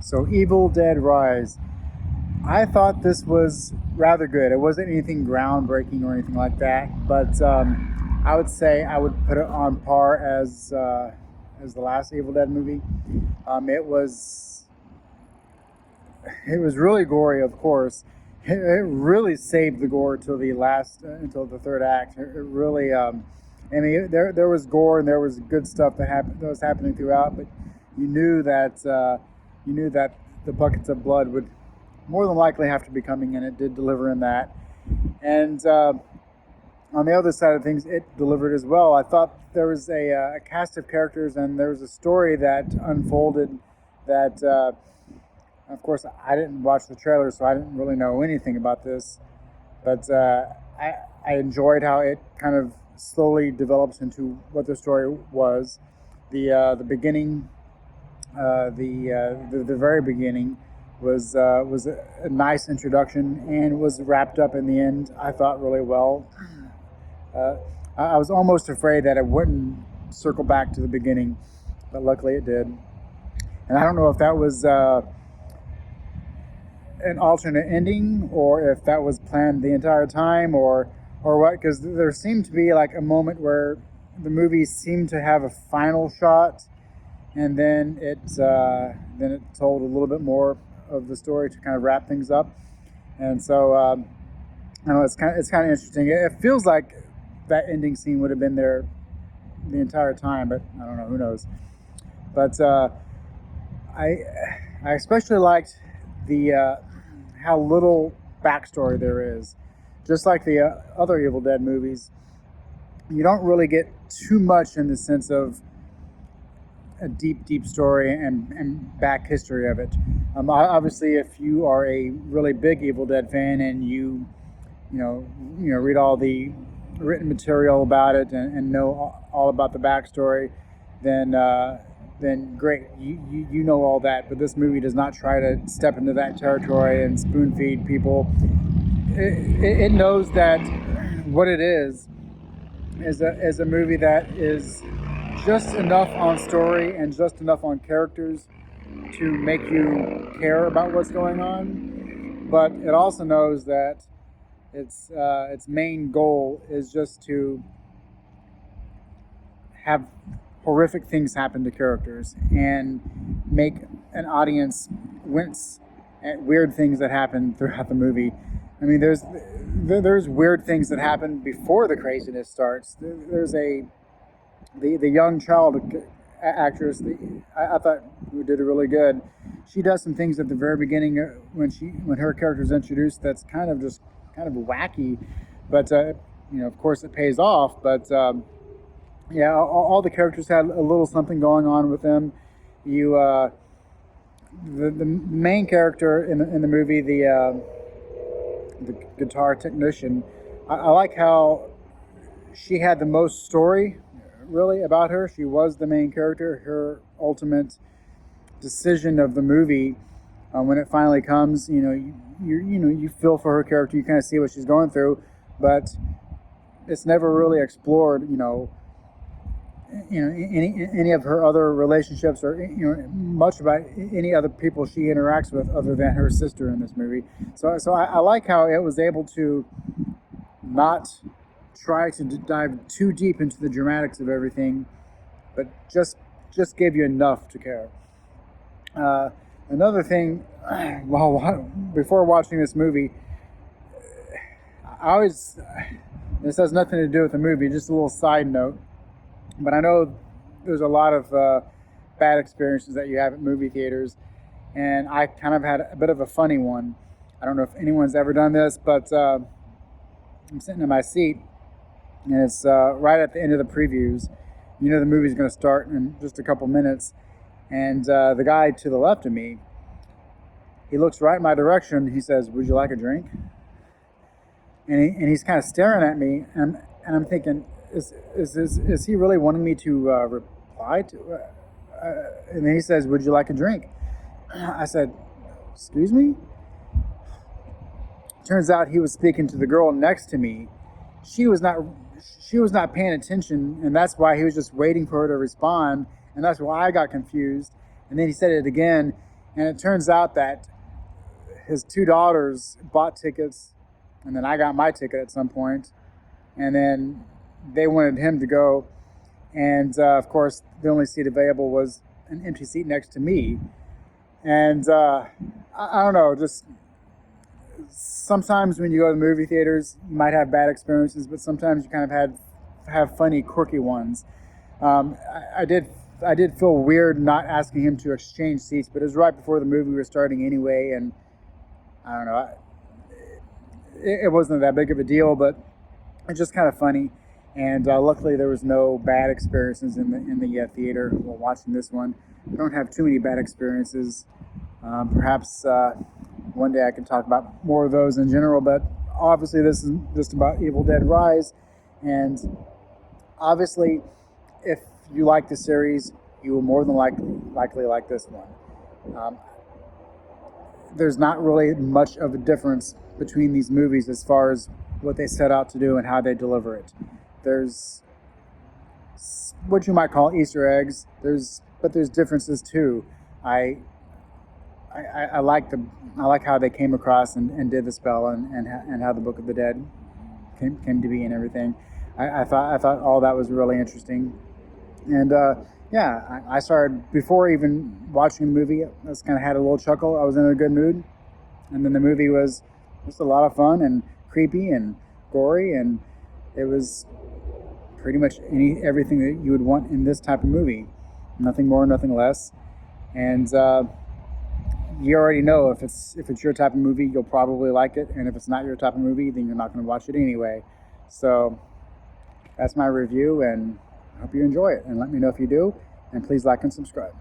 So, Evil Dead Rise. I thought this was rather good. It wasn't anything groundbreaking or anything like that, but I would say I would put it on par as the last Evil Dead movie. It was really gory, of course. It really saved the gore till the last until the third act. It really, I mean, there was gore and there was good stuff that was happening throughout, but you knew that the buckets of blood would more than likely have to be coming, and it did deliver in that. And on the other side of things, it delivered as well. I thought there was a cast of characters and there was a story that unfolded that. Of course, I didn't watch the trailer, so I didn't really know anything about this. But I enjoyed how it kind of slowly develops into what the story was. The beginning, the very beginning, was a nice introduction and was wrapped up in the end. I thought really well. Uh, I was almost afraid that it wouldn't circle back to the beginning, but luckily it did. And I don't know if that was an alternate ending or if that was planned the entire time or what, because there seemed to be like a moment where the movie seemed to have a final shot, and then it told a little bit more of the story to kind of wrap things up. And so I don't know, it's kind of interesting. It feels like that ending scene would have been there the entire time, but I don't know, who knows. But I I especially liked the how little backstory there is. Just like the other Evil Dead movies, you don't really get too much in the sense of a deep story and back history of it. Obviously, if you are a really big Evil Dead fan and you know read all the written material about it and know all about the backstory, then great, you know all that. But this movie does not try to step into that territory and spoon feed people. It knows that what it is a movie that is just enough on story and just enough on characters to make you care about what's going on. But it also knows that its main goal is just to have horrific things happen to characters and make an audience wince at weird things that happen throughout the movie. I mean, there's weird things that happen before the craziness starts. There's the young child actress. I thought who did it really good. She does some things at the very beginning when her character is introduced. That's kind of wacky, but of course it pays off. But yeah, all the characters had a little something going on with them. You, the main character in the movie, the guitar technician, I like how she had the most story really about her. She was the main character. Her ultimate decision of the movie, when it finally comes, you feel for her character. You kind of see what she's going through, but it's never really explored. Any of her other relationships or much about any other people she interacts with other than her sister in this movie. So I like how it was able to not try to dive too deep into the dramatics of everything, but just gave you enough to care. Another thing, before watching this movie, I always, this has nothing to do with the movie, just a little side note. But I know there's a lot of bad experiences that you have at movie theaters, and I kind of had a bit of a funny one. I don't know if anyone's ever done this, but I'm sitting in my seat, and it's right at the end of the previews. You know the movie's going to start in just a couple minutes, and the guy to the left of me, he looks right in my direction. He says, "Would you like a drink?" And he's kind of staring at me, and I'm thinking, is he really wanting me to reply to? And then he says, "Would you like a drink?" I said, "Excuse me?" Turns out he was speaking to the girl next to me. She was not paying attention, and that's why he was just waiting for her to respond, and that's why I got confused. And then he said it again, And it turns out that his two daughters bought tickets, and then I got my ticket at some point, and then they wanted him to go, and of course the only seat available was an empty seat next to me. And I don't know, just sometimes when you go to the movie theaters, you might have bad experiences, but sometimes you kind of have funny, quirky ones. I did feel weird not asking him to exchange seats, but it was right before the movie was starting anyway, and I don't know, it wasn't that big of a deal, but it's just kind of funny. And luckily, there was no bad experiences in the theater while watching this one. I don't have too many bad experiences. Perhaps one day I can talk about more of those in general, but obviously this is just about Evil Dead Rise. And obviously, if you like the series, you will more than likely like this one. There's not really much of a difference between these movies as far as what they set out to do and how they deliver it. There's what you might call Easter eggs. But there's differences too. I like how they came across and did the spell and how the Book of the Dead came to be and everything. I thought all that was really interesting, and yeah, I started before even watching the movie. I just kind of had a little chuckle. I was in a good mood, and then the movie was just a lot of fun and creepy and gory, and it was pretty much everything that you would want in this type of movie. Nothing more, nothing less, and you already know if it's your type of movie, you'll probably like it, and if it's not your type of movie, then you're not going to watch it anyway. So that's my review, and I hope you enjoy it, and let me know if you do, and please like and subscribe.